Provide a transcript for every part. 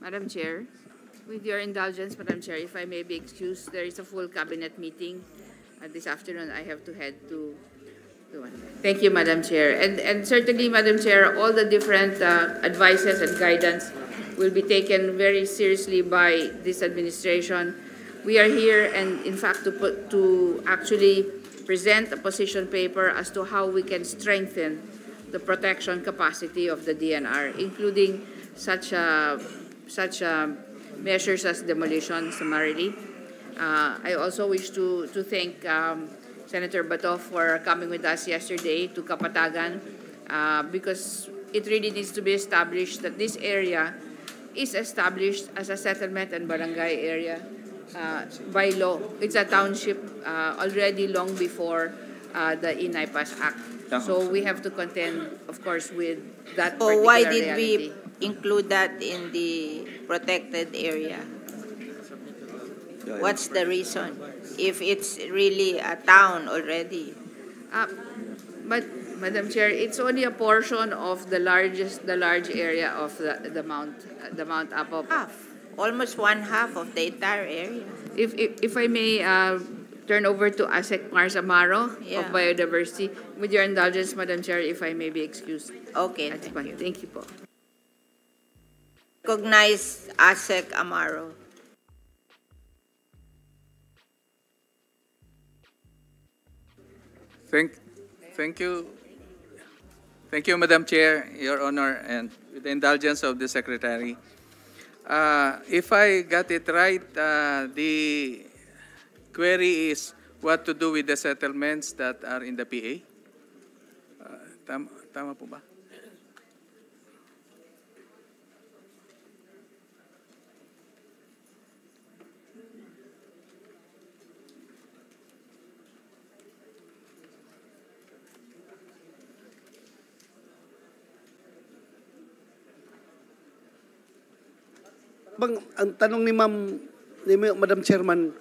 Madam Chair, with your indulgence, Madam Chair, if I may be excused, there is a full cabinet meeting this afternoon. I have to head to one. Thank you, Madam Chair. And certainly, Madam Chair, all the different advices and guidance will be taken very seriously by this administration. We are here, and in fact, to actually present a position paper as to how we can strengthen the protection capacity of the DNR, including such measures as demolition summarily. I also wish to thank Senator Bato for coming with us yesterday to Kapatagan because it really needs to be established that this area is established as a settlement and barangay area by law. It's a township already long before the INAIPAS Act. So we have to contend, of course, with that particular why did reality. we include that in the protected area? What's the reason? If it's really a town already. But Madam Chair, it's only a portion of the large area of the Mount Apo. Almost one half of the entire area. If I may turn over to ASEC Mars Amaro of Biodiversity, with your indulgence, Madam Chair, if I may be excused. Okay, That's fine. Thank you po. Recognize ASEC Amaro. Thank you, Madam Chair, Your Honor, and with the indulgence of the Secretary. If I got it right, the query is what to do with the settlements that are in the PA. Tama po ba? Ang tanong ni Madam Chairman,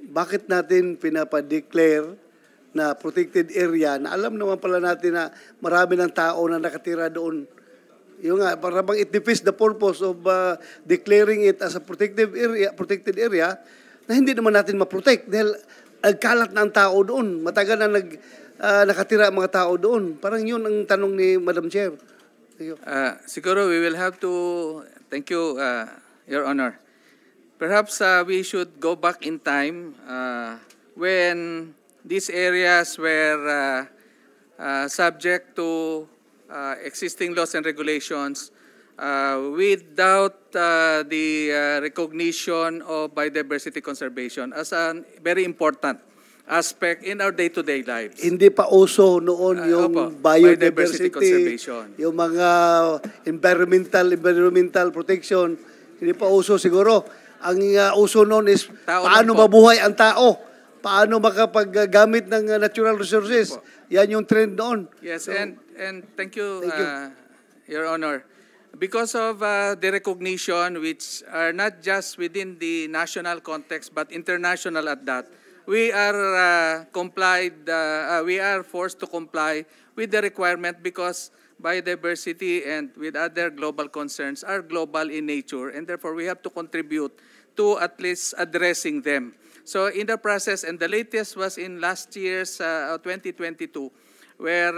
bakit natin pinapa-declare na protected area na alam naman pala natin na marami ng tao na nakatira doon. Yung nga, para bang it defeats the purpose of declaring it as a protected area na hindi naman natin ma-protect dahil nagkalat na ang tao doon. Matagal na nakatira ang mga tao doon. Parang yun ang tanong ni Madam Chair. Siguro we will have to, thank you, Your Honor. Perhaps we should go back in time when these areas were subject to existing laws and regulations without the recognition of biodiversity conservation as a very important aspect in our day-to-day lives. Hindi pa uso noon yung biodiversity conservation. Yung mga environmental protection. Hindi pa uso siguro. Ang uso noon is paano mabuhay ang tao. Paano makapaggamit ng natural resources. Yan yung trend noon. Yes, so, and thank you, Your Honor. Because of the recognition, which are not just within the national context, but international at that, we are we are forced to comply with the requirement because biodiversity and with other global concerns are global in nature, and therefore we have to contribute to at least addressing them. So in the process, and the latest was in last year's 2022, where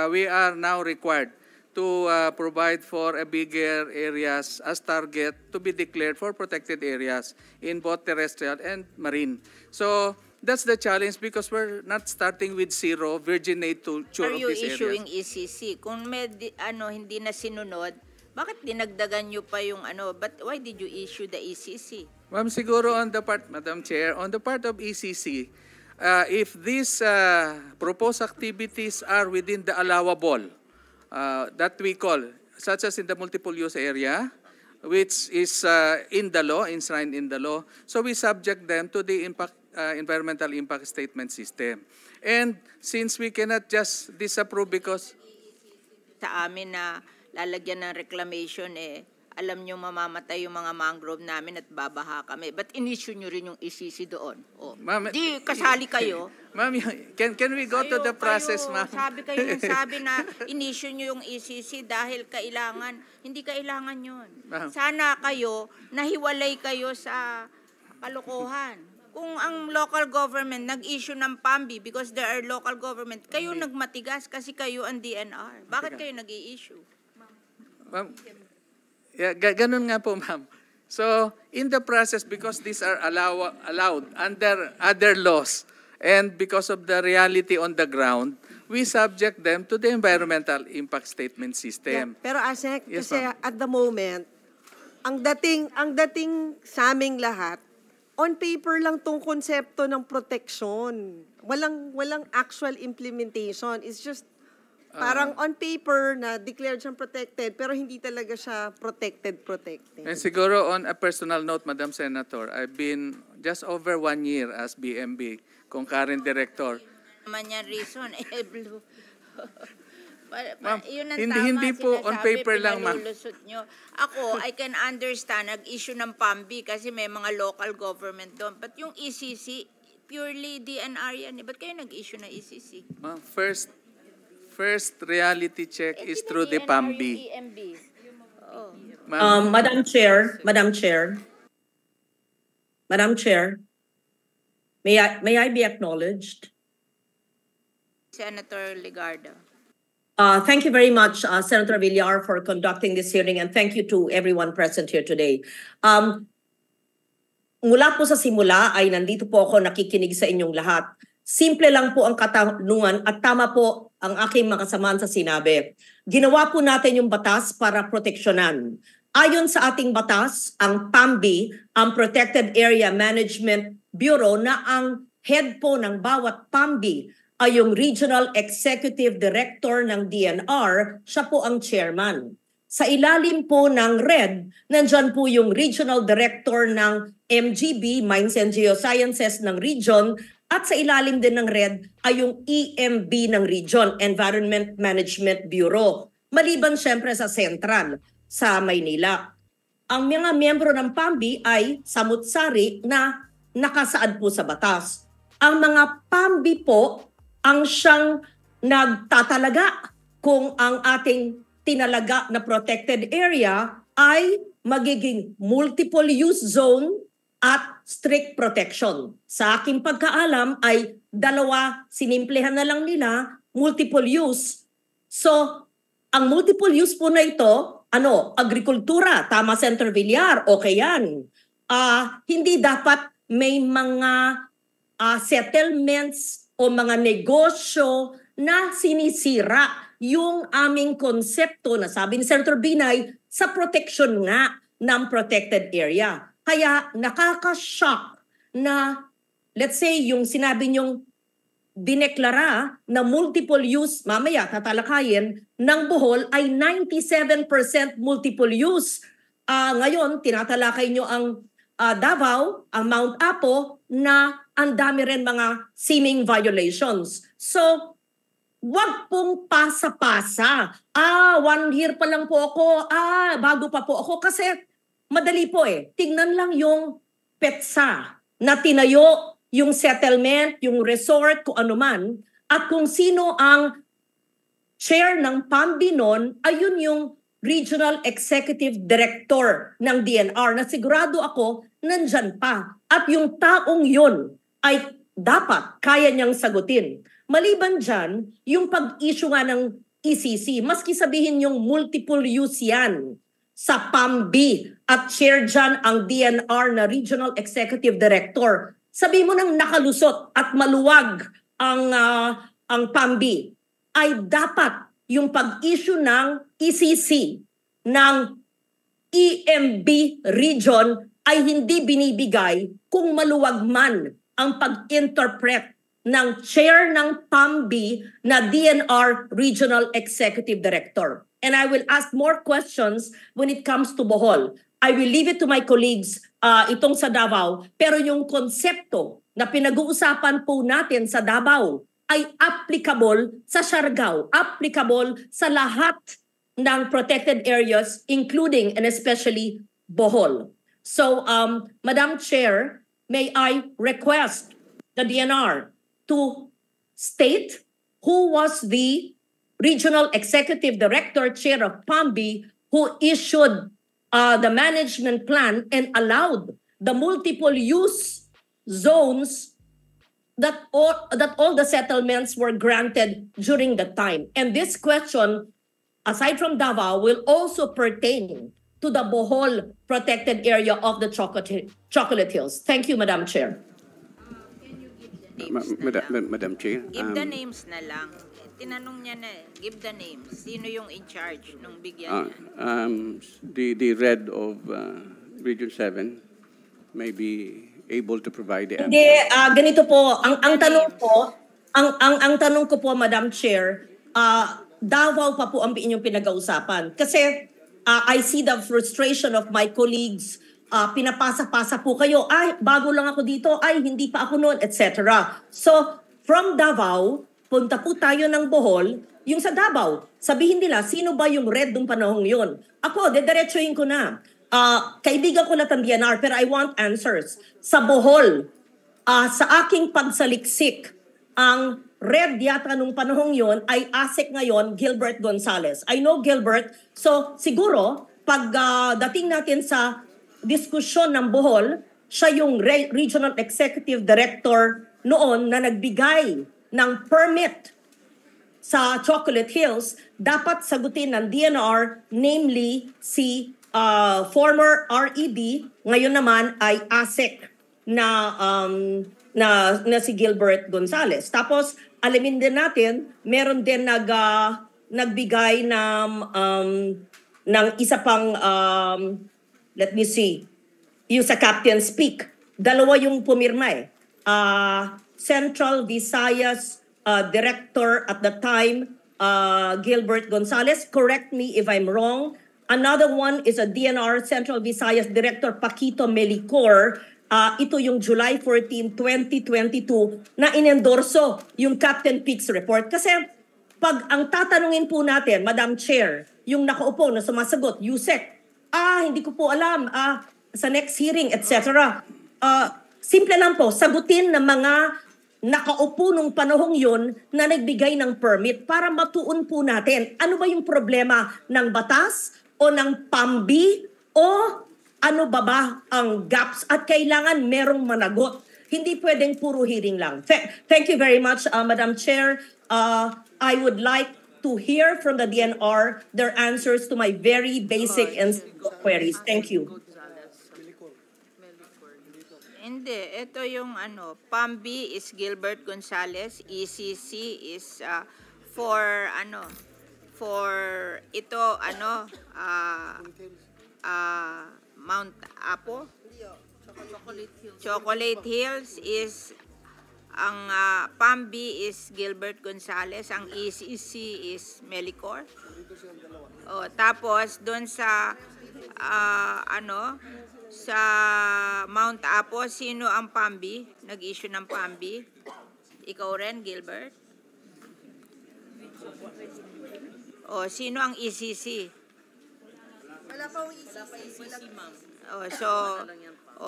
we are now required to provide for a bigger areas as target to be declared for protected areas in both terrestrial and marine. So that's the challenge because we're not starting with zero, virgin nature of these areas. Are you issuing ECC? Kung may hindi na sinunod, bakit dinagdagan nyo pa yung but why did you issue the ECC? Ma'am, siguro on the part, Madam Chair, on the part of ECC, if these proposed activities are within the allowable, that we call, such as in the multiple use area, which is in the law, enshrined in the law, so we subject them to the environmental impact statement system. And since we cannot just disapprove because sa amin na lalagyan ng reclamation alam nyo mamamatay yung mga mangrove namin at babaha kami. But in-issue nyo rin yung ECC doon. Oh. Ma'am, Di kasali kayo. Ma'am, can we go to the process, ma'am? Sabi na in-issue nyo yung ECC dahil hindi kailangan yun. Ma'am. Sana kayo, nahiwalay kayo sa kalokohan. Kung ang local government nag-issue ng PAMBI because there are local government, kayo nagmatigas kasi kayo ang DNR. Bakit kayo nag-i-issue? Ma'am, yeah, ganun nga po, ma'am. So, in the process, because these are allowed under other laws, and because of the reality on the ground, we subject them to the environmental impact statement system. Yeah, pero Asek, Yes, kasi ma'am. at the moment, ang dating sa aming lahat, on paper lang tong konsepto ng protection. Walang actual implementation. It's just parang on paper na declared siyang protected pero hindi talaga siya protected. And siguro on a personal note, Madam Senator, I've been just over 1 year as BMB, concurrent director. Naman yan reason. Blue. Ma'am, Yun ang hindi tama, po on sinasabi, paper lang, ma'am. pinalulusot nyo. Ako, I can understand, nag-issue ng PAMBI kasi may mga local government doon. But yung ECC, purely DNR yan. Ba't kayo nag-issue na ECC? Ma'am, first reality check is through the DNR PAMBI. yung EMB. Oh. Ma'am, Madam Chair, may I be acknowledged? Senator Legarda. Thank you very much, Senator Villar, for conducting this hearing, and thank you to everyone present here today. Mula po sa simula ay nandito po ako nakikinig sa inyong lahat. Simple lang po ang katanungan at tama po ang aking makasamaan sa sinabi. Ginawa po natin yung batas para proteksyonan. Ayon sa ating batas, ang PAMBI, ang Protected Area Management Bureau, na ang head po ng bawat PAMBI ay yung Regional Executive Director ng DNR, siya po ang chairman. Sa ilalim po ng RED, nandyan po yung Regional Director ng MGB, Mines and Geosciences ng region, at sa ilalim din ng RED ay yung EMB ng region, Environment Management Bureau. Maliban siyempre sa Central, sa Maynila. Ang mga miyembro ng PAMBI ay samut-sari na nakasaad po sa batas. Ang mga PAMBI po ang siyang nagtatalaga kung ang ating tinalaga na protected area ay magiging multiple use zone at strict protection. Sa aking pagkaalam ay dalawa, sinimplehan na lang nila, multiple use. So, ang multiple use po na ito, agrikultura, tama Senator Villar, okay yan. Hindi dapat may mga settlements o mga negosyo na sinisira yung aming konsepto na sabi ni Senator Binay sa protection nga ng protected area. Kaya nakaka-shock na, let's say, yung sinabi niyong dineklara na multiple use, mamaya tatalakayin, ng Bohol ay 97% multiple use. Ngayon, tinatalakay niyo ang Davao, ang Mount Apo, na ang dami rin mga seeming violations. So, wag pong pasa-pasa. 1 year pa lang po ako. Bago pa po ako. Kasi madali po eh. Tingnan lang yung petsa na tinayo, yung settlement, yung resort, kung ano man. At kung sino ang chair ng PAMBI noon, ayun yung Regional Executive Director ng DNR na sigurado ako nandyan pa. At yung taong yun ay dapat kaya niyang sagutin. Maliban dyan, yung pag-issue nga ng ECC, maski sabihin yung multiple use yan sa PAMBI at chair dyan ang DNR na Regional Executive Director, sabi mo nang nakalusot at maluwag ang PAMBI, ay dapat yung pag-issue ng ECC ng EMB region ay hindi binibigay kung maluwag man ang pag-interpret ng chair ng PAMBI na DNR Regional Executive Director. And I will ask more questions when it comes to Bohol. I will leave it to my colleagues itong sa Davao. Pero yung konsepto na pinag-uusapan po natin sa Davao ay applicable sa Siargao, applicable sa lahat ng protected areas, including and especially Bohol. So, Madam Chair, may I request the DNR to state who was the Regional Executive Director, Chair of PAMBI, who issued the management plan and allowed the multiple use zones that all the settlements were granted during the time. And this question, aside from Davao, will also pertain to the Bohol protected area of the Chocolate Hills. Thank you, Madam Chair. Madam Chair. Give the names na lang. Tinanong niya na give the names. Sino yung in charge nung bigyan niya? The red of Region 7 may be able to provide the answer. Hindi, ganito po, ang tanong ko po, Madam Chair, Davao pa po ang inyong pinag-ausapan. Kasi I see the frustration of my colleagues. Pinapasa-pasa po kayo, ay, bago lang ako dito, ay, hindi pa ako noon, etc. So, from Davao, punta po tayo ng Bohol, yung sa Davao, sabihin nila, sino ba yung red nung panahong yun? Ako, dediretsuhin ko na. Kaibigan ko na ng DNR, pero I want answers. Sa Bohol, sa aking pagsaliksik, ang red yata nung panahong yun ay ASEC ngayon, Gilbert Gonzales. I know Gilbert, so siguro, pag dating natin sa diskusyon ng Bohol, siya yung Regional Executive Director noon na nagbigay ng permit sa Chocolate Hills, dapat sagutin ng DNR, namely si former RED, ngayon naman ay ASEC na si Gilbert Gonzales. Tapos, alamin din natin, meron din nagbigay ng isa pang, let me see, yung sa Captain's Peak. Dalawa yung pumirma eh. Central Visayas Director at the time, Gilbert Gonzales. Correct me if I'm wrong. Another one is a DNR Central Visayas Director, Paquito Melicor. Ito yung July 14, 2022 na inendorso yung Captain Peaks report. Kasi pag ang tatanungin po natin, Madam Chair, yung nakaupo na sumasagot, Yusek, hindi ko po alam, sa next hearing, etc. Simple lang po, sagutin ng mga nakaupo nung panahong yun na nagbigay ng permit para matuon po natin. Ano ba yung problema ng batas o ng PAMBI o ano ba ang gaps at kailangan merong managot. Hindi pwedeng puro hearing lang. Thank you very much, Madam Chair. I would like to hear from the DNR their answers to my very basic and simple queries. Thank you. Hindi, ito yung PAMBI is Gilbert Gonzales, ECC is for Mount Apo. Chocolate Hills is ang PAMBI is Gilbert Gonzales, ang ECC is Melicor. Tapos doon sa sa Mount Apo, sino ang PAMBI? Nag-issue ng PAMBI? Ikaw rin, Gilbert? Sino ang ECC? Wala pa ang ECC, ma'am.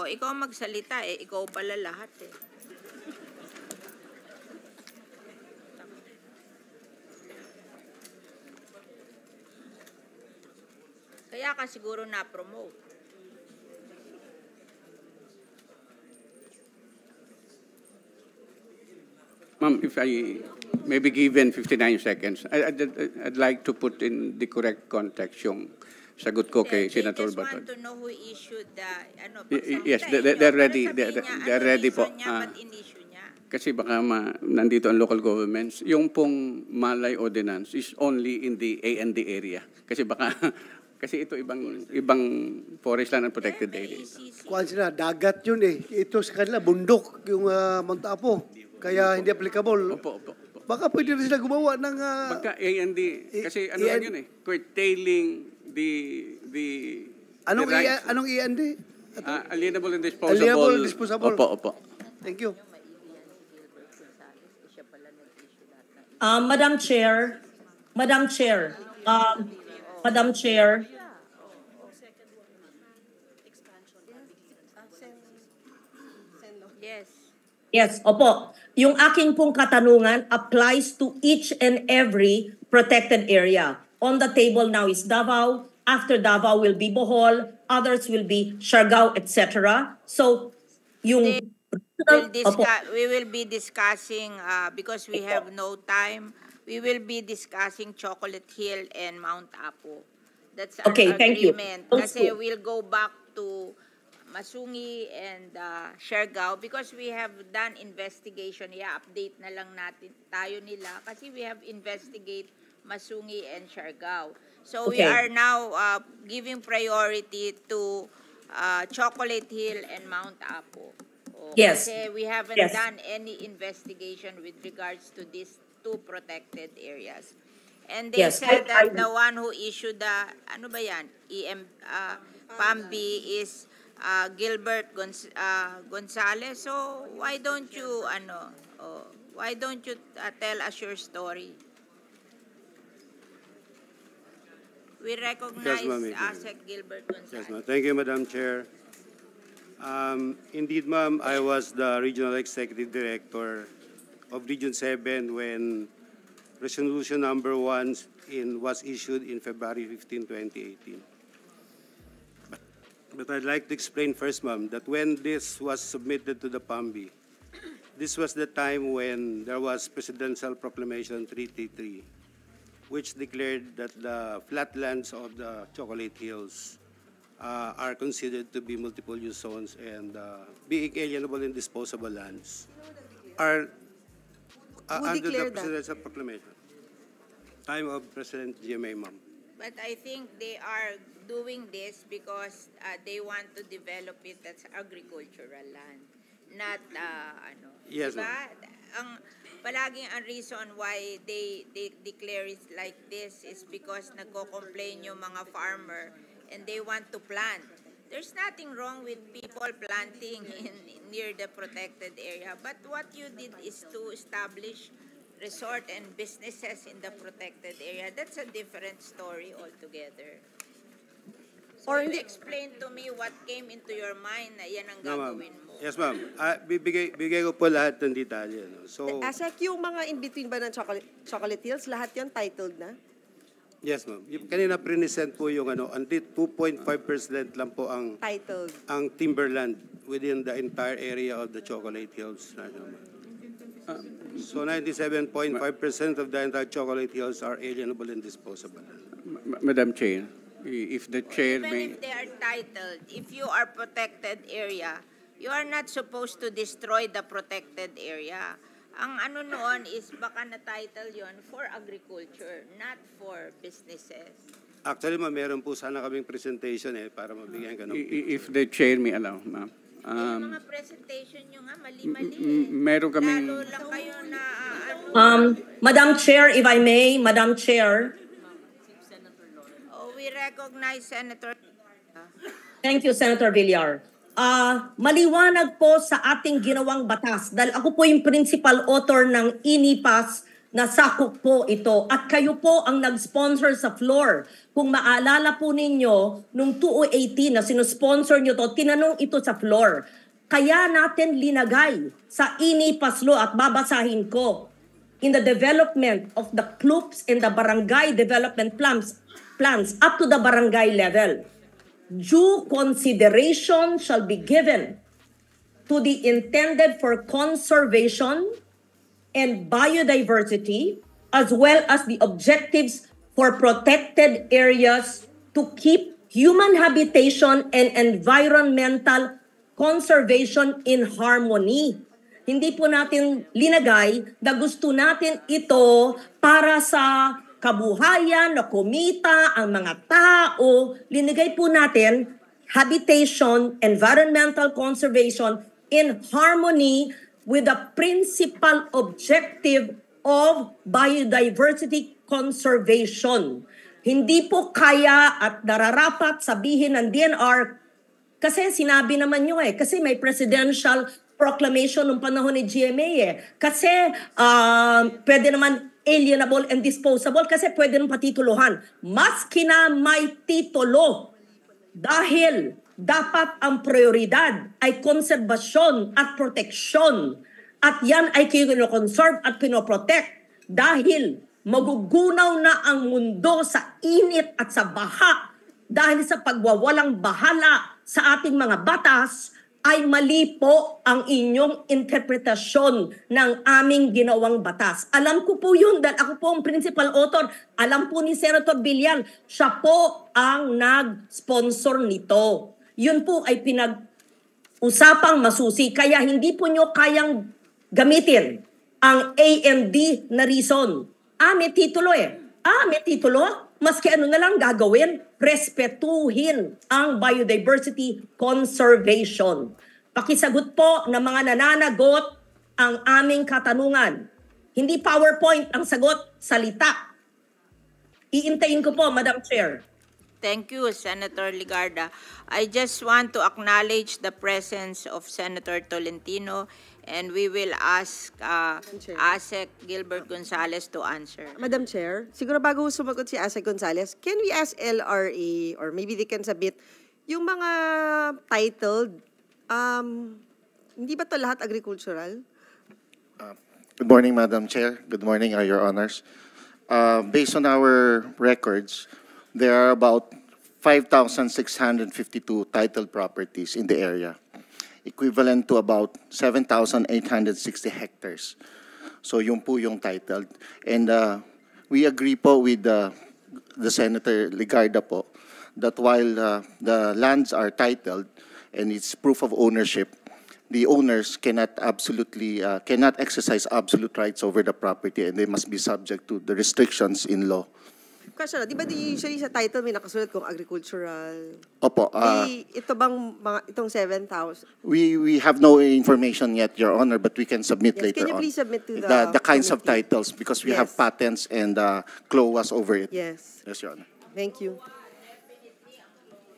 Ikaw magsalita ikaw pala lahat eh. Kaya ka siguro na-promote. Ma'am, if I may be given 59 seconds, I'd like to put in the correct context yung sagot ko kay Senator Baton. I just want to know who issued the, Yes, they're ready. They're ready po. Kasi baka nandito ang local governments. Yung pong Malay Ordinance is only in the A&D area. Kasi baka, kasi ito ibang forest land and protected area. Kuhaan sila, dagat yun eh. Ito sa kanila, bundok, yung Mount Apo. Kaya hindi applicable. Opo. Baka pwede rin sila gumawa ng... Pagka A&D, kasi ano lang yun eh, curtailing the Anong rights. anong E&D? Alienable and disposable. Alienable and disposable. Opo. Thank you. Madam Chair, Madam Chair. Yes. Yes, opo. Yung aking pong katanungan applies to each and every protected area. On the table now is Davao. After Davao will be Bohol. Others will be Siargao, etc. So, yung... Opo. We will be discussing, because we have no time, we will be discussing Chocolate Hill and Mount Apo. That's our Okay, thank you. agreement. Those Kasi two. we'll go back to Masungi and Siargao because we have done investigation. I-update na lang natin tayo nila kasi we have investigate Masungi and Siargao. So we Okay. are now giving priority to Chocolate Hill and Mount Apo. Yes. Kasi we haven't Yes. done any investigation with regards to these two protected areas. And they Yes, said I- that the one who issued the, ano ba yan, PAMBI is Gilbert Gonzalez. So why don't you, tell us your story? We recognize Yes, ma'am. ASEC Gilbert Gonzalez. Yes, ma'am. Thank you, Madam Chair. Indeed, ma'am, I was the Regional Executive Director of Region 7 when Resolution number 1 was issued in February 15, 2018. But I'd like to explain first, ma'am, that when this was submitted to the PAMBI, this was the time when there was Presidential Proclamation 333, which declared that the flatlands of the Chocolate Hills are considered to be multiple-use zones and being alienable and disposable lands are Who under the declared that? Presidential Proclamation. Time of President GMA, ma'am. But I think they are doing this because they want to develop it as agricultural land, not Yes, diba? Palaging ang reason why they declare it like this is because nagko-complain yung mga farmer and they want to plant. There's nothing wrong with people planting near the protected area, but what you did is to establish resort and businesses in the protected area. That's a different story altogether. So Or you hindi- explain to me what came into your mind na yan ang No, ma'am. gagawin mo. Yes, ma'am. Bigay ko po lahat ng detalye. No? So, ASEC, yung mga in-between ba ng Chocolate Hills, lahat yon titled na? yes, ma'am. Kanina present po yung until 2.5% lang po ang Titled. timberland within the entire area of the Chocolate Hills National Park. So 97.5% of the entire Chocolate Hills are alienable and disposable. Madam Chair, if the chair Even may... if they are titled, if you are protected area, you are not supposed to destroy the protected area. Ang ano noon is baka na-title yon for agriculture, not for businesses. Actually, ma'am, meron po sana kaming presentation para mabigyan ka ng... If the chair may allow, ma'am. Yung mga presentation nyo nga, mali-mali. Meron kaming... Lalo lang kayo na Madam Chair, if I may, Madam Chair. we recognize Senator. Thank you, Senator Villar. Maliwanag po sa ating ginawang batas dahil ako po yung principal author ng INIPAS na sakop po ito at kayo po ang nag-sponsor sa floor. Kung maalala po ninyo, nung 2018 na sinusponsor nyo to, tinanong ito sa floor. Kaya natin linagay sa INIPAS law at babasahin ko. In the development of the CLUPs and the barangay development plans up to the barangay level, due consideration shall be given to the intended for conservation and biodiversity, as well as the objectives for protected areas to keep human habitation and environmental conservation in harmony. Hindi po natin linagay na gusto natin ito para sa kabuhayan, na kumita, ang mga tao. Linagay po natin habitation, environmental conservation in harmony with the principal objective of biodiversity conservation. Hindi po kaya at nararapat sabihin ng DNR kasi sinabi naman nyo kasi may presidential proclamation nung panahon ni GMA kasi pwede naman alienable and disposable kasi pwede nang patituluhan. Maski na may titulo, dahil dapat ang prioridad ay konserbasyon at proteksyon. At yan ay kino-conserve at pinoprotect dahil magugunaw na ang mundo sa init at sa baha dahil sa pagwawalang bahala sa ating mga batas, ay mali po ang inyong interpretasyon ng aming ginawang batas. Alam ko po yun dahil ako po ang principal author. Alam po ni Senator Villar, siya po ang nag-sponsor nito. Yun po ay pinag-usapang masusi. Kaya hindi po nyo kayang gamitin ang A&D na reason. May titulo eh. May titulo. Maski ano na lang gagawin, respetuhin ang biodiversity conservation. Pakisagot po ng mga nananagot ang aming katanungan. Hindi PowerPoint ang sagot, salita. Iintayin ko po, Madam Chair. Thank you, Senator Ligarda. I just want to acknowledge the presence of Senator Tolentino, and we will ask ASEC Gilbert Gonzales to answer. Madam Chair, siguro bago sumagot si Asa Gonzales, can we ask LRA, or maybe they can submit, yung mga titled, hindi ba to lahat agricultural? Good morning, Madam Chair. Good morning, Your Honors. Based on our records, there are about 5,652 titled properties in the area, equivalent to about 7,860 hectares. So yun po yung titled. And we agree po with the Senator Ligarda po that while the lands are titled and it's proof of ownership, the owners cannot cannot exercise absolute rights over the property, and they must be subject to the restrictions in law. Kasi di ba usually sa title may nakasulat kung agricultural? Opo. Ito bang itong 7,000? We have no information yet, Your Honor, but we can submit Yes, later can you on. please submit to The kinds of committee? titles, because we have Yes. patents and CLOAs over it. Yes. Yes, Your Honor. Thank you.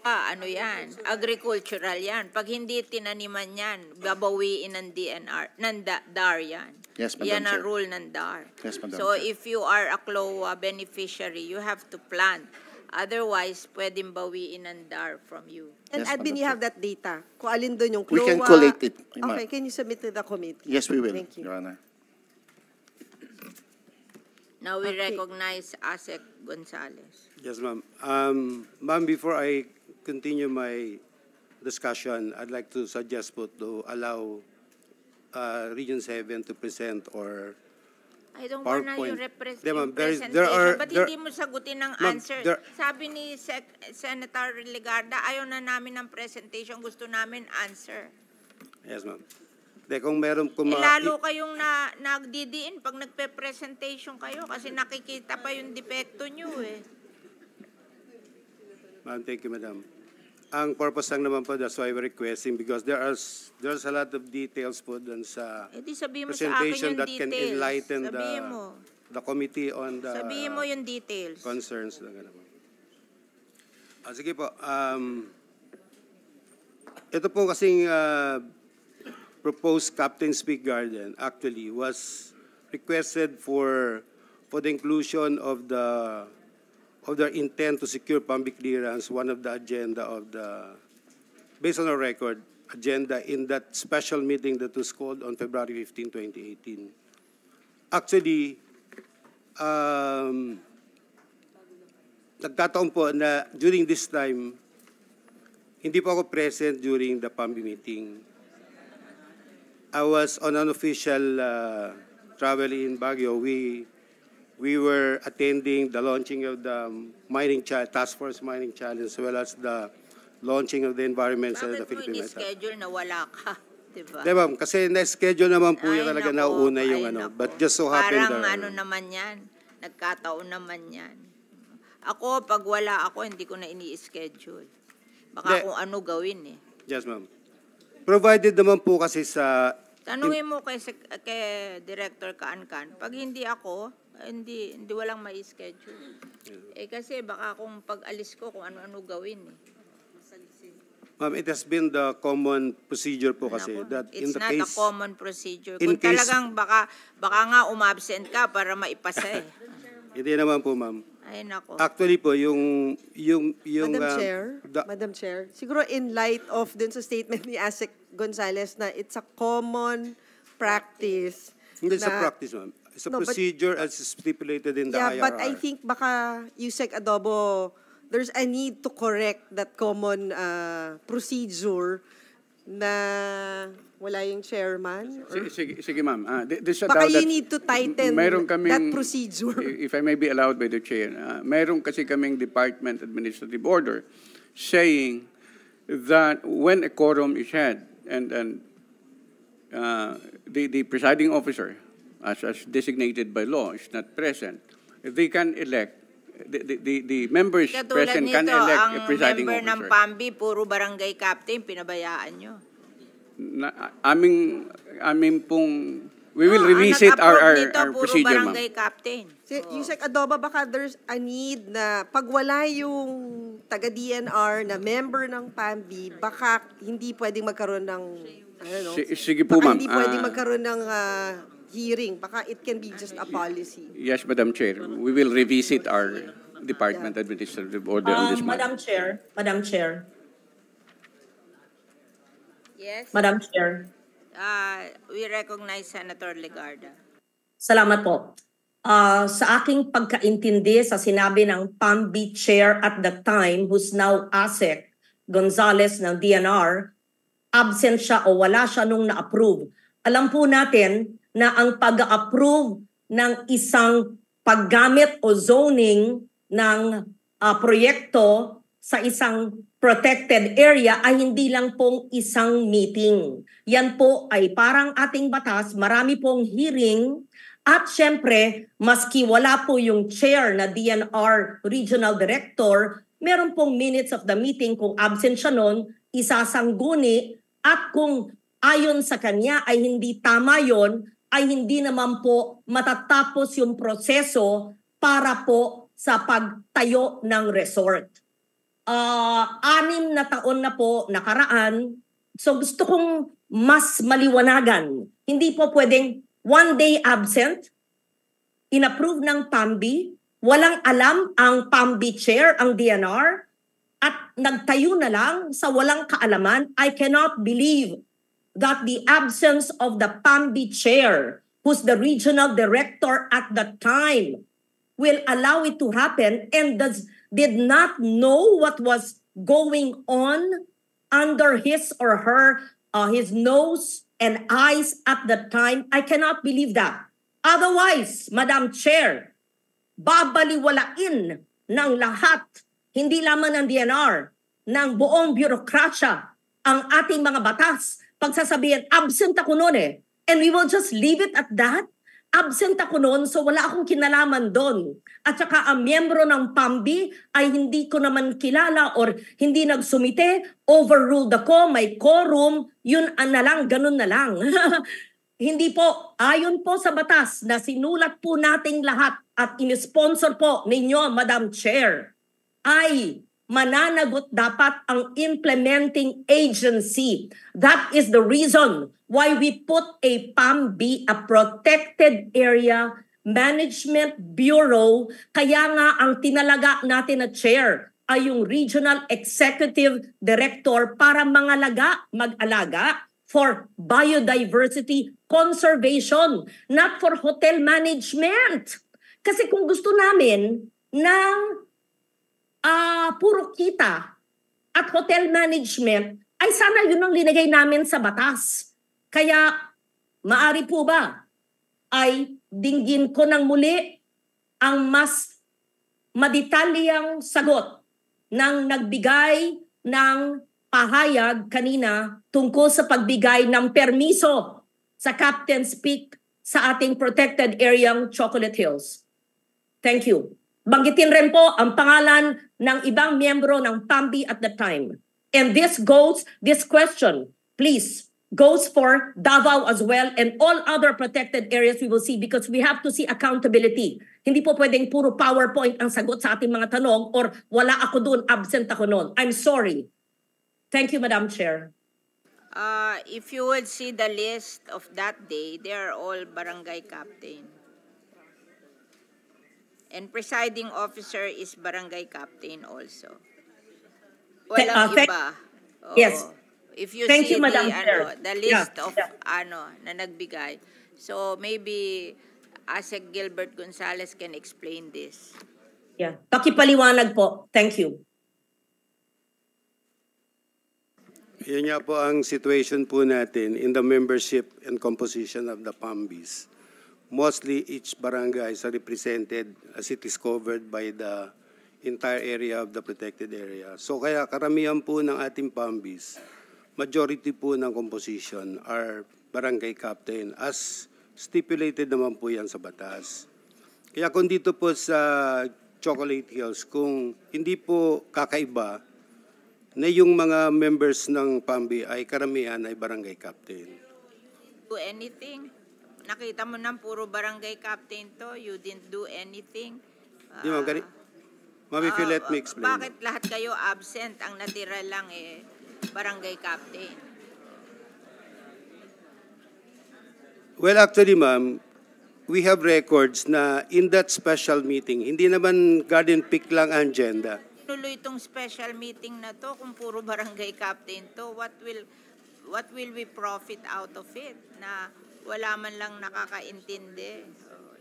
Ano yan? Agricultural yan. Pag hindi tinaniman yan, babawiin ng DNR, ng DAR yan. Yes, Madam Yan ang Chair. rule ng DAR. Yes, Madam So Chair. if you are a CLOA beneficiary, you have to plant. Otherwise, pwedeng bawiin ng DAR from you. And Yes, admin, Madam you have that data. Kung alin doon yung We CLOA. can collate it. Okay, can you submit to the committee? Yes, we will, Thank you. Your Honor. Now we Okay. recognize ASEC Gonzales. Yes, ma'am. Ma'am, before I continue my discussion, I'd like to suggest po to allow Region 7 to present or I don't want na PowerPoint. yung Di, ma'am, presentation. Ba't hindi mo sagutin ng Ma'am, answer? there- Sabi ni Senator Ligarda, ayaw na namin ng presentation, gusto namin answer. Yes, ma'am. De, kung meron Lalo kayong nagdidiin pag nagpe-presentation kayo kasi nakikita pa yung depekto nyo eh. Ma'am, thank you, madam. Ang purpose lang naman po, that's why we're requesting, because there's a lot of details po dun sa Eh di sabihin mo sa akin presentation yung that can details. enlighten Sabihin mo. the committee on the Sabihin mo yung details. concerns. Sige po. Ito po kasing proposed Captain's Peak Garden actually was requested for the inclusion of their intent to secure public clearance, one of the agenda of the, based on our record, agenda in that special meeting that was called on February 15, 2018. Actually, nagkataon po na during this time, hindi po ako present during the PAMBI meeting. I was on an official travel in Baguio. We were attending the launching of the Task Force Mining Challenge, as well as the launching of the Environment Center of the Bakit mo Philippines. ini-schedule na wala ka? Diba? Di ba, kasi na-schedule naman po Ay, yun talaga nako, nauna yung ay, ano. nako. But just so happened Parang that- ano naman yan, nagkataon naman yan. Ako, pag wala ako, hindi ko na ini-schedule. Baka Hindi. kung ano gawin eh. Yes, ma'am. Provided naman po kasi sa... Tanungin mo kay Director Kaan-Kaan, pag hindi ako, hindi walang mai-schedule. Eh kasi baka kung pag alis ko, kung ano-ano gawin eh. Ma'am, it has been the common procedure po kasi that in It's the not case... a common procedure. in Kung case- talagang baka nga umabsent ka para maipasa eh. Hindi naman po, ma'am. Ay nako. Actually po, yung Madam Chair, siguro in light of dun sa statement ni Asek Gonzales na it's a common practice. Hindi sa na- practice, ma'am. It's a No, but- procedure as stipulated in the Yeah, IRR. but I think baka Yusek Adobo, there's a need to correct that common procedure na wala yung chairman. Or Sige ma'am. This baka that- you need to tighten meron that procedure. If I may be allowed by the chair, meron kasi kaming Department Administrative Order saying that when a quorum is had and the presiding officer, as designated by law, is not present, they can elect, the members Katulad present can nito, elect a ang presiding member ng officer. PAMBI, puro barangay captain, pinabayaan nyo. Aming pong, we will revisit our puro procedure, ma'am. barangay captain. Yusek Adobo, baka there's a need na pag wala yung taga-DNR na member ng PAMBI, baka hindi pwedeng magkaroon ng, Sige po, baka ma'am. hindi pwedeng magkaroon ng hearing. Baka it can be just a policy. Yes, Madam Chair. We will revisit our Department Administrative Order on this matter. Madam Chair. Yes? Madam Chair. We recognize Senator Legarda. Salamat po. Sa aking pagkaintindi sa sinabi ng PAMBI Chair at the time, who's now Asek Gonzales ng DNR, absent siya o wala siya nung na-approve. Alam po natin na ang pag-approve ng isang paggamit o zoning ng proyekto sa isang protected area ay hindi lang pong isang meeting. Yan po ay parang ating batas, marami pong hearing at syempre, maski wala po yung chair na DNR Regional Director, meron pong minutes of the meeting kung absent siya nun, isasangguni at kung ayon sa kanya ay hindi tama yon, ay hindi naman po matatapos yung proseso para po sa pagtayo ng resort. 6 na taon na po nakaraan, so gusto kong mas maliwanagan. Hindi po pwedeng 1 day absent, inapprove ng PAMBI, walang alam ang PAMBI chair, ang DNR, at nagtayo na lang sa walang kaalaman. I cannot believe that the absence of the PAMBI chair, who's the regional director at the time, will allow it to happen and did not know what was going on under his or her, his nose and eyes at the time. I cannot believe that. Otherwise, Madam Chair, babaliwalain ng lahat, hindi lamang ng DNR, ng buong bürokrasya, ang ating mga batas. Pagsasabihin, absent ako noon eh. And we will just leave it at that. Absent ako noon, so wala akong kinalaman doon. At saka ang miyembro ng PAMBI ay hindi ko naman kilala or hindi nagsumite, overruled ako, may quorum, yun na lang, ganun na lang. Hindi po, ayon po sa batas na sinulat po nating lahat at inisponsor po ninyo, Madam Chair, ay mananagot dapat ang implementing agency. That is the reason why we put a PAMBI, a Protected Area Management Bureau. Kaya nga ang tinalaga natin na chair ay yung Regional Executive Director para mag-alaga for biodiversity conservation, not for hotel management. Kasi kung gusto namin ng puro kita at hotel management, ay sana yun ang linagay namin sa batas. Kaya, maari po ba ay dinggin ko ng muli ang mas madetalyang sagot ng nagbigay ng pahayag kanina tungkol sa pagbigay ng permiso sa Captain's Peak sa ating protected area Chocolate Hills. Thank you. Banggitin rin po ang pangalan ng ibang miyembro ng PAMBI at the time. And this question, please, goes for Davao as well and all other protected areas we will see because we have to see accountability. Hindi po pwedeng puro PowerPoint ang sagot sa ating mga tanong or wala ako doon, absent ako noon. I'm sorry. Thank you, Madam Chair. If you would see the list of that day, they are all barangay captain. And presiding officer is barangay captain also. Walang iba. Oo. Yes. If you Thank see you, Madam Chair. the list Yeah, of yeah. na nagbigay. So maybe ASEC Gilbert Gonzalez can explain this. Yeah. Pakipaliwanag po. Thank you. Yun nga po ang situation po natin in the membership and composition of the PAMBIs. Mostly each barangay is represented as it is covered by the entire area of the protected area. So kaya karamihan po ng ating PAMBIs, majority po ng composition are barangay captain as stipulated naman po yan sa batas. Kaya kung dito po sa Chocolate Hills, kung hindi po kakaiba na yung mga members ng PAMBI ay karamihan ay barangay captain. Do anything? Nakita mo nang puro barangay captain to, you didn't do anything. Di ma'am, ma'am, if you let me explain. Bakit lahat kayo absent? Ang natira lang barangay captain. Well, actually, ma'am, we have records na in that special meeting, hindi naman garden pick lang ang agenda. Tuloy itong special meeting na to kung puro barangay captain to, what will we profit out of it na wala man lang nakakaintindi?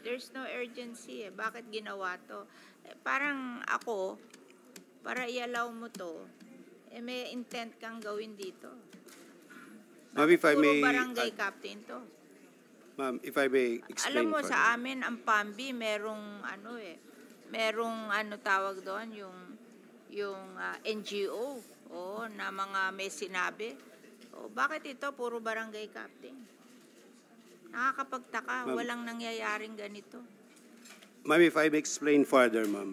There's no urgency Bakit ginawa to? Parang ako, para i-allow mo to, may intent kang gawin dito. Ma'am, if I may, puro barangay captain to. ma'am, if I may explain. Alam mo, further. sa amin, ang PAMBI, merong tawag doon, yung NGO, na mga may sinabi. Bakit ito puro barangay captain? Nakakapagtaka, walang nangyayaring ganito. Ma'am, if I may explain further, ma'am.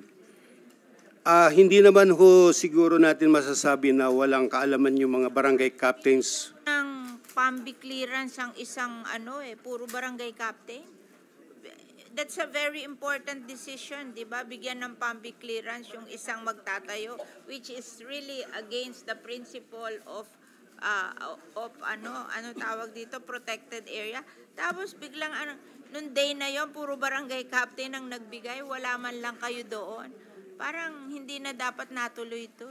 Hindi naman ho siguro natin masasabi na walang kaalaman yung mga barangay captains. Ang PAMBI clearance ang isang puro barangay captain. That's a very important decision, di ba? Bigyan ng PAMBI clearance yung isang magtatayo, which is really against the principle of tawag dito, protected area. Tapos biglang nung day na yon puro barangay captain ang nagbigay, wala man lang kayo doon. Parang hindi na dapat natuloy ito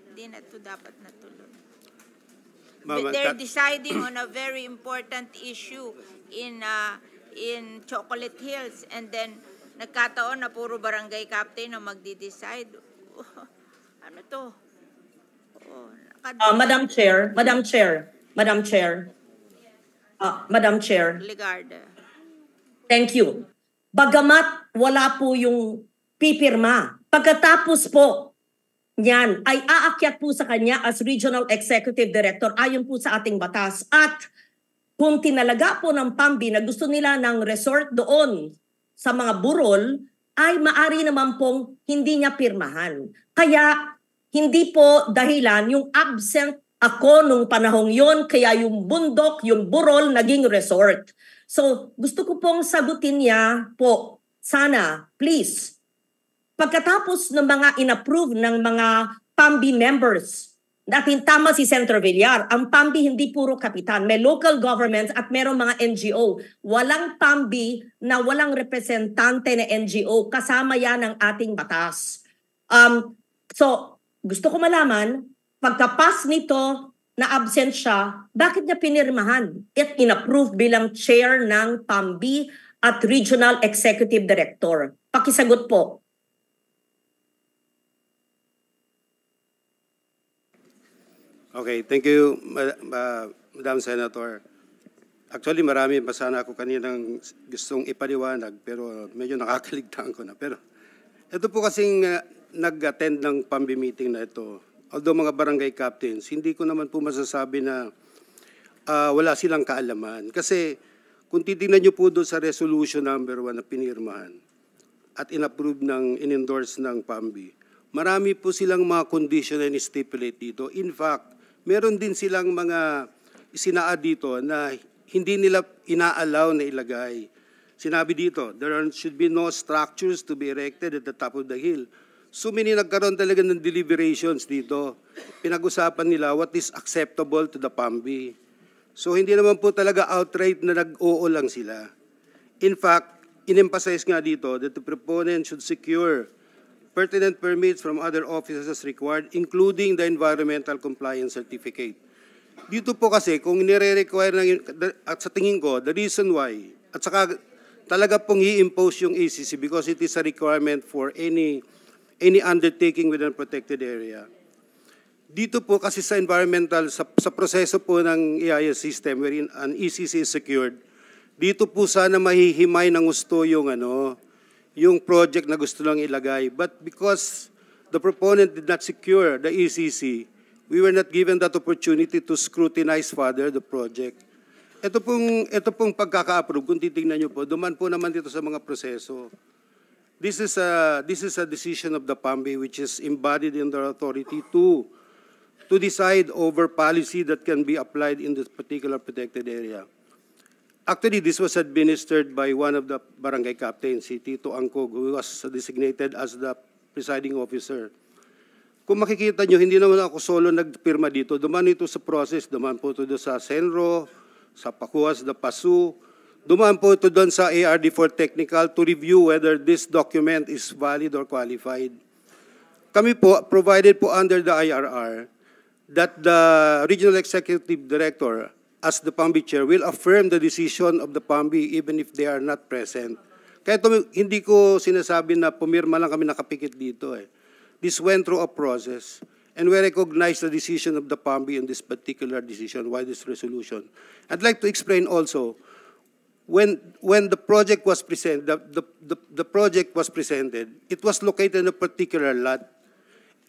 Hindi na ito dapat natuloy. They're deciding on a very important issue in Chocolate Hills, and then nagkataon na puro barangay captain ang magdi-decide. Ano to? Madam Chair. Ligarda. Thank you. Bagamat wala po yung pipirma, pagkatapos po niyan ay aakyat po sa kanya as Regional Executive Director ayon po sa ating batas. At kung tinalaga po ng PAMBI na gusto nila ng resort doon sa mga burol, ay maari naman pong hindi niya pirmahan. Kaya hindi po dahilan yung absent ako nung panahong yon, kaya yung bundok, yung burol, naging resort. So gusto ko pong sagutin niya po, sana, please, pagkatapos ng mga inapprove ng mga PAMBI members, natin tama si Senator Villar, ang PAMBI hindi puro kapitan, may local governments at merong mga NGO. Walang PAMBI na walang representante na NGO, kasama yan ng ating batas. So, gusto ko malaman, pagkapas nito na absent siya, bakit niya pinirmahan at inapprove bilang chair ng PAMBI at Regional Executive Director? Pakisagot po. Okay, thank you, Madam Senator. Actually, marami pa sana ako kaninang gustong ipaliwanag, pero medyo nakakaligtaan ko na. Pero ito po kasing nag-attend ng PAMBI meeting na ito. Although mga barangay captains, hindi ko naman po masasabi na wala silang kaalaman. Kasi kung titingnan nyo po doon sa resolution number 1 na pinirmahan at inapprove in-endorse ng PAMBI, marami po silang mga condition and stipulate dito. In fact, meron din silang mga isinaad dito na hindi nila ina-allow na ilagay. Sinabi dito, there should be no structures to be erected at the top of the hill. So nagkaroon talaga ng deliberations dito. Pinag-usapan nila what is acceptable to the PAMBI. So hindi naman po talaga outright na nag-oo lang sila. In fact, in-emphasize nga dito that the proponent should secure pertinent permits from other offices as required, including the environmental compliance certificate. Dito po kasi, kung nire-require at sa tingin ko, the reason why, at saka talaga pong i-impose yung ACC because it is a requirement for any undertaking within a protected area. Dito po kasi sa environmental, sa proseso po ng EIS system wherein an ECC is secured, dito po sana mahihimay ng gusto yung yung project na gusto lang ilagay. But because the proponent did not secure the ECC, we were not given that opportunity to scrutinize further the project. Ito pong pagkaka-approve, kung titingnan nyo po, duman po naman dito sa mga proseso. This is a decision of the PAMBI which is embodied in their authority to decide over policy that can be applied in this particular protected area. Actually, this was administered by one of the barangay captains, si Tito Angkog, who was designated as the presiding officer. Kung makikita nyo, hindi naman ako solo nagpirma dito. Duman ito sa process, duman po ito sa Senro, sa Pakuas, the PASU, dumaan po ito doon sa ARD4 Technical to review whether this document is valid or qualified. Kami po, provided po under the IRR, that the Regional Executive Director, as the PAMBI Chair, will affirm the decision of the PAMBI even if they are not present. Kaya hindi ko sinasabi na pumirma lang kami nakapikit dito. This went through a process, and we recognize the decision of the PAMBI in this particular decision, why this resolution. I'd like to explain also, when the project was presented, the project was presented, it was located in a particular lot,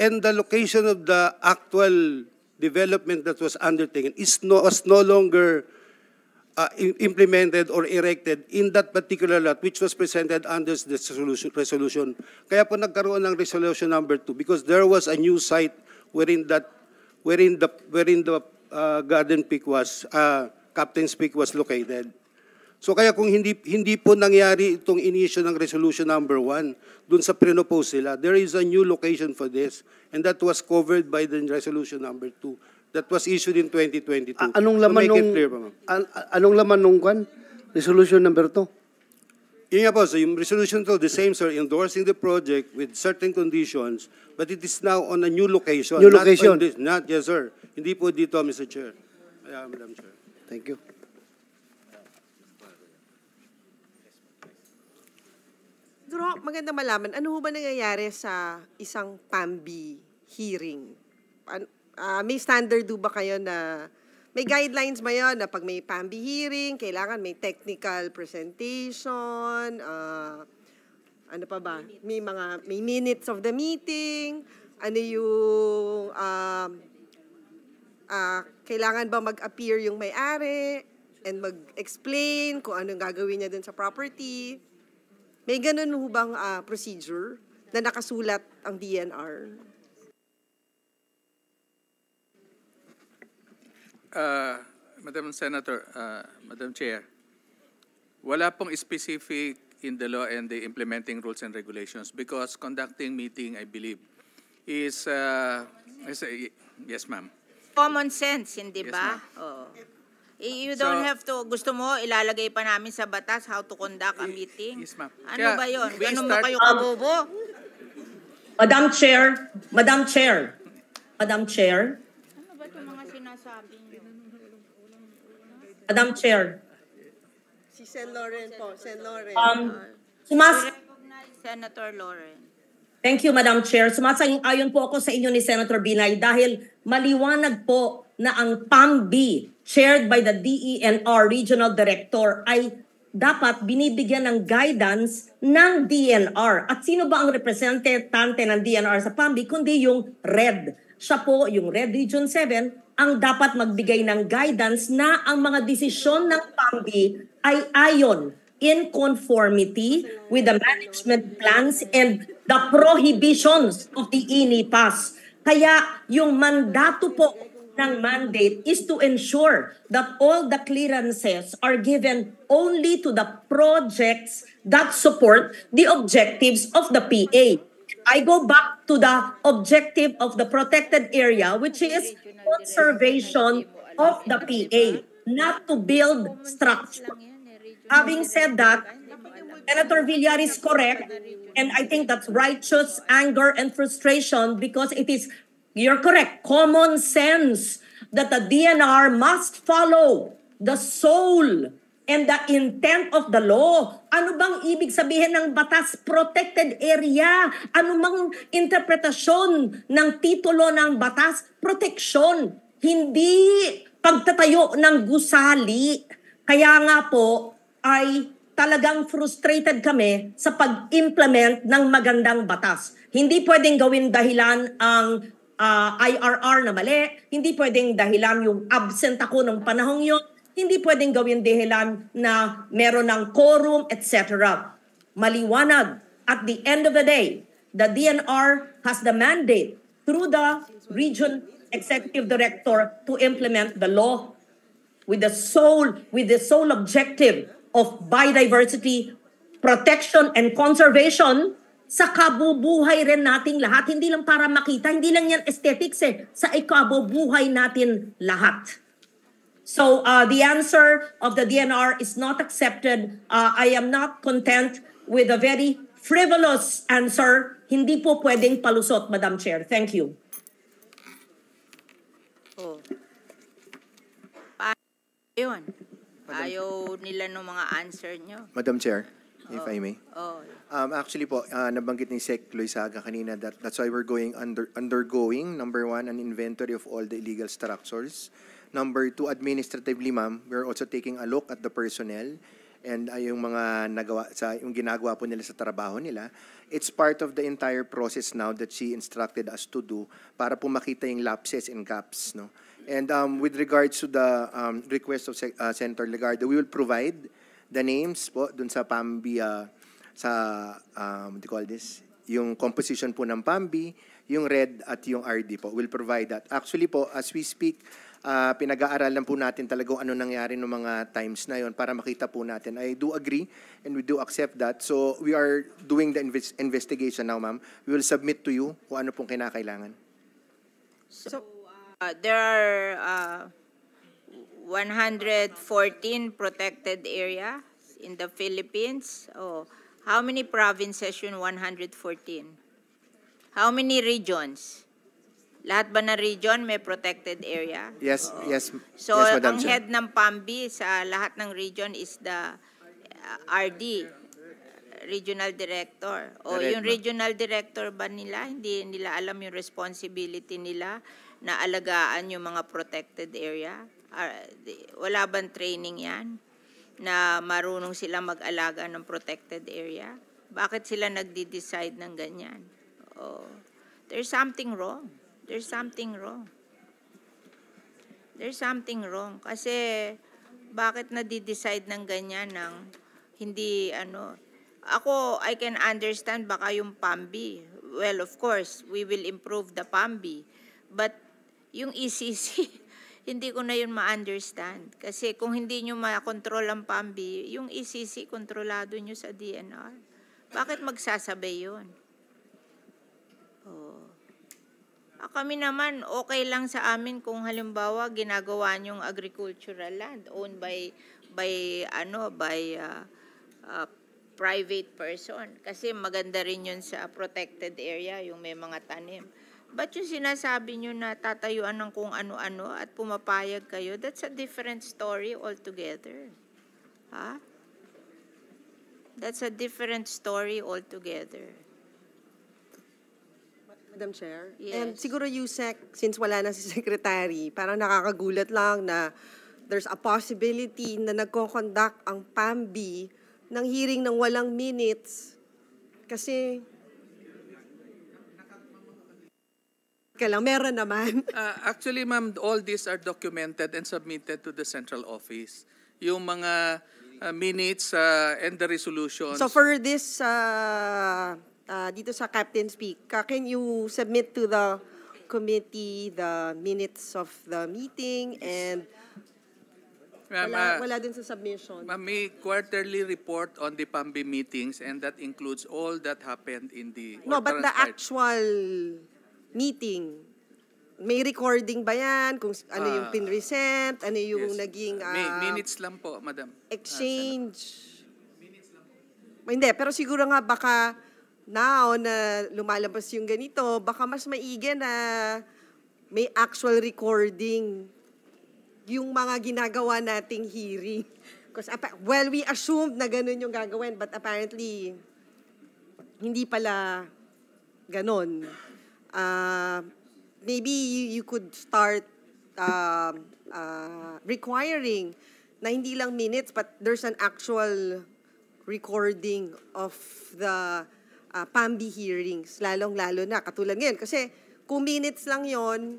and the location of the actual development that was undertaken was no longer implemented or erected in that particular lot which was presented under this resolution. Kaya po nagkaroon ng resolution number 2 because there was a new site wherein the Garden Peak was, Captain's Peak was located. So kaya kung hindi po nangyari itong inisyo ng resolution number 1 dun sa pre-propose sila, there is a new location for this, and that was covered by the resolution number 2 that was issued in 2022. Anong laman nung resolution number 2? Yun nga po, so yung resolution 2, the same sir, endorsing the project with certain conditions, but it is now on a new location. New location? Yes sir, hindi po dito, Mr. Chair. Madam Chair. Thank you. Pero maganda malaman, ano ho ba nangyayari sa isang PAMBI hearing? May standard do ba kayo na, may guidelines ba yun na pag may PAMBI hearing, kailangan may technical presentation, ano pa ba? May minutes of the meeting, ano yung, kailangan ba mag-appear yung may-ari and mag-explain kung anong gagawin niya dun sa property? May ganun ho bang procedure na nakasulat ang DNR? Madam Senator, Madam Chair, wala pong specific in the law and the implementing rules and regulations because conducting meeting, I believe, is yes, ma'am. Common sense, hindi Yes, ba? Oh. You don't have to, gusto mo, ilalagay pa namin sa batas how to conduct a meeting? Yes, ma'am. Ano ba yun? Ganun ba kayo kabobo? Madam Chair. Ano ba itong mga sinasabi niyo? Madam Chair. Si Sen. Lauren po, Sen. Lauren. Recognize Senator Lauren. Thank you, Madam Chair. Sumasang-ayon po ako sa inyo ni Senator Binay dahil maliwanag po na ang PAMBI, chaired by the DENR Regional Director, ay dapat binibigyan ng guidance ng DNR. At sino ba ang representante ng DNR sa PAMBI kundi yung RED? Siya po, yung RED Region 7, ang dapat magbigay ng guidance na ang mga desisyon ng PAMBI ay ayon in conformity with the management plans and the prohibitions of the INIPAS. Kaya yung mandato po ng mandate is to ensure that all the clearances are given only to the projects that support the objectives of the PA. I go back to the objective of the protected area, which is conservation of the PA, not to build structure. Having said that, Senator Villar is correct, and I think that's righteous anger and frustration because it is, you're correct, common sense that the DNR must follow the soul and the intent of the law. Ano bang ibig sabihin ng batas? Protected area. Ano bang interpretasyon ng titulo ng batas? Protection. Hindi pagtatayo ng gusali. Kaya nga po ay talagang frustrated kami sa pag-implement ng magandang batas. Hindi pwedeng gawin dahilan ang IRR na mali. Hindi pwedeng dahilan yung absent ako ng panahong yun. Hindi pwedeng gawin dahilan na meron ng quorum, etc. Maliwanag. At the end of the day, the DNR has the mandate through the Region Executive Director to implement the law with the sole objective of biodiversity, protection, and conservation sa kabubuhay rin nating lahat. Hindi lang para makita, hindi lang yan aesthetics sa ikabubuhay natin lahat. So the answer of the DNR is not accepted. I am not content with a very frivolous answer. Hindi po pwedeng palusot, Madam Chair. Thank you. Oh. Yun. Ayaw nila ng mga answer nyo. Madam Chair, if I may. Oh. Actually po, nabanggit ni Sec. Loizaga kanina that's why we're undergoing, number 1, an inventory of all the illegal structures. Number 2, administratively, ma'am, we're also taking a look at the personnel and yung mga yung ginagawa po nila sa trabaho nila. It's part of the entire process now that she instructed us to do para po makita yung lapses and gaps, no? And with regards to the request of Senator Legarda, we will provide the names po dun sa PAMBI, what do you call this? Yung composition po ng PAMBI, yung RED at yung RD po. We'll provide that. Actually po, as we speak, pinag-aaralan po natin talagang ano nangyari ng mga times na yon para makita po natin. I do agree and we do accept that. So we are doing the investigation now, ma'am. We will submit to you kung ano pong kinakailangan. So there are 114 protected areas in the Philippines. Oh, how many provinces yun 114? How many regions? Lahat ba na region may protected area? Yes, yes. So, yes, Madam ang Chair. head ng PAMBI sa lahat ng region is the RD, Regional Director. O Correct, yung Regional Director ba nila, hindi nila alam yung responsibility nila na alagaan yung mga protected area? Wala bang training yan na marunong sila mag-alaga ng protected area? Bakit sila nagdi-decide ng ganyan? Oh, there's something wrong. There's something wrong. There's something wrong. Kasi, bakit nadi-decide ng ganyan ng hindi, Ako, I can understand baka yung PAMBI. Well, of course, we will improve the PAMBI. But, yung ECC, hindi ko na yun ma-understand. Kasi kung hindi nyo ma-control ang PAMBI, yung ECC, kontrolado nyo sa DNR. Bakit magsasabay yun? Kami naman, okay lang sa amin kung halimbawa ginagawa niyong agricultural land owned by private person. Kasi maganda rin yun sa protected area, yung may mga tanim. But yung sinasabi niyo na tatayuan ng kung ano-ano at pumapayag kayo, that's a different story altogether. Ha? That's a different story altogether. Madam Chair. Yes. And siguro Yusek, since wala na si Secretary, parang nakakagulat lang na there's a possibility na nagko-conduct ang PAMBI ng hearing ng walang minutes kasi meron naman. Actually, ma'am, all these are documented and submitted to the central office. Yung mga minutes and the resolutions. So for this dito sa Captain's Peak, can you submit to the committee the minutes of the meeting and Ma'am, Wala din sa submission. Ma'am, may quarterly report on the PAMBI meetings, and that includes all that happened in the... No, or but the transpired. actual meeting, may recording ba yan? Kung ano yung pinresent? Ano yung Yes. naging Minutes lang po, Madam. exchange? Hindi, pero siguro nga baka now na lumalabas yung ganito, baka mas maigi na may actual recording yung mga ginagawa nating hearing. Because, well, we assumed na ganun yung gagawin, but apparently, hindi pala ganun. Maybe you could start requiring na hindi lang minutes, but there's an actual recording of the PAMBI hearings, lalong-lalo na, katulad ngayon. Kasi kung minutes lang yon,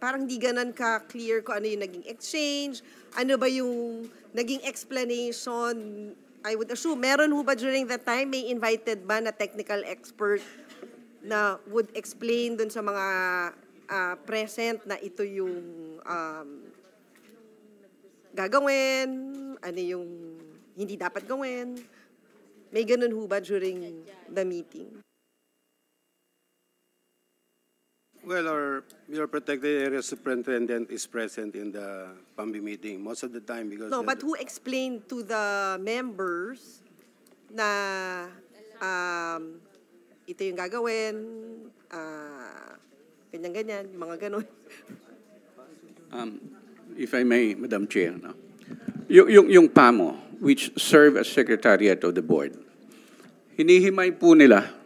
parang di ganun ka-clear kung ano yung naging exchange, ano ba yung naging explanation. I would assume, meron ho ba during that time, may invited ba na technical expert na would explain dun sa mga present na ito yung gagawin, ano yung hindi dapat gawin. May ganun ho ba during the meeting? Well, your protected area superintendent is present in the PAMBI meeting most of the time because... No, but who explained to the members na ito yung gagawin, ganyan-ganyan, mga ganun. If I may, Madam Chair, no? Yung PAMO, which serve as secretariat of the board, hinihimay po nila.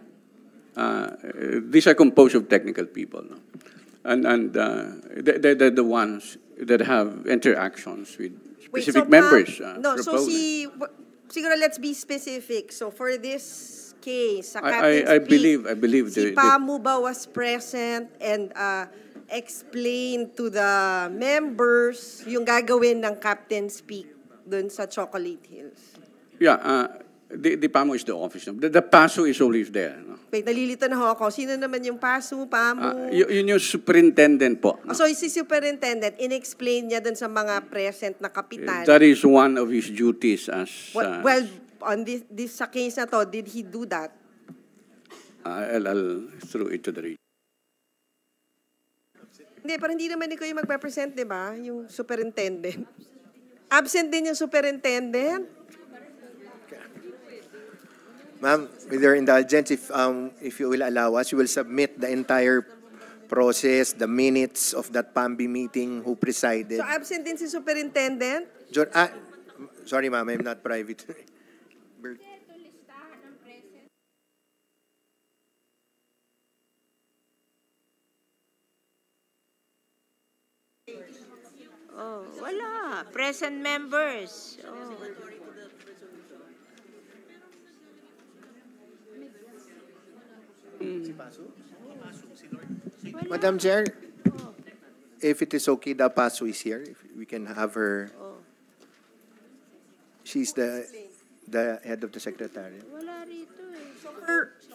These are composed of technical people, no? And they're the ones that have interactions with specific members. Siguro let's be specific. So for this case, sa I Captain's Peak, believe si PAMU ba was present and explained to the members yung gagawin ng Captain's Peak dun sa Chocolate Hills? Yeah, the PAMO is the office. No? The PASO is always there. No? Wait, nalilito na ho ako. Sino naman yung PASO, PAMO? Yun yung superintendent po. No? So, si superintendent, in-explain niya dun sa mga present na kapitan. That is one of his duties as... Well, on this sa case na to, did he do that? I'll throw it to the region. Hindi, pero hindi naman ikaw yung magpe-present, di ba? Yung superintendent. Absent din yung superintendent. Ma'am, with your indulgence, if you will allow us, we will submit the entire process, the minutes of that PAMBI meeting, who presided. So absent din si superintendent? Sorry ma'am, I'm not private. Oh, wala. Present members. Oh. Madam Chair, if it is okay, the PASO is here. If we can have her. She's the head of the secretariat. Wala rito eh. So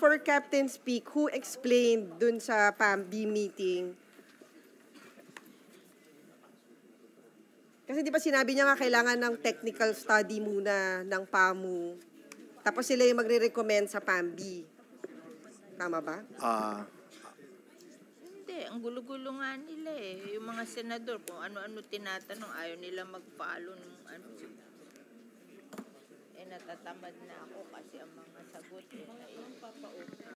for Captain's Peak, who explained dun sa PAMBI meeting? Kasi di ba sinabi niya nga kailangan ng technical study muna ng PAMU. Tapos sila yung magre-recommend sa PAMBI. Tama ba? Hindi, ang gulo-gulo nga nila eh. Yung mga senador, kung ano-ano tinatanong, ayaw nila mag-follow ng ano. Eh, natatamad na ako kasi ang mga sagot eh.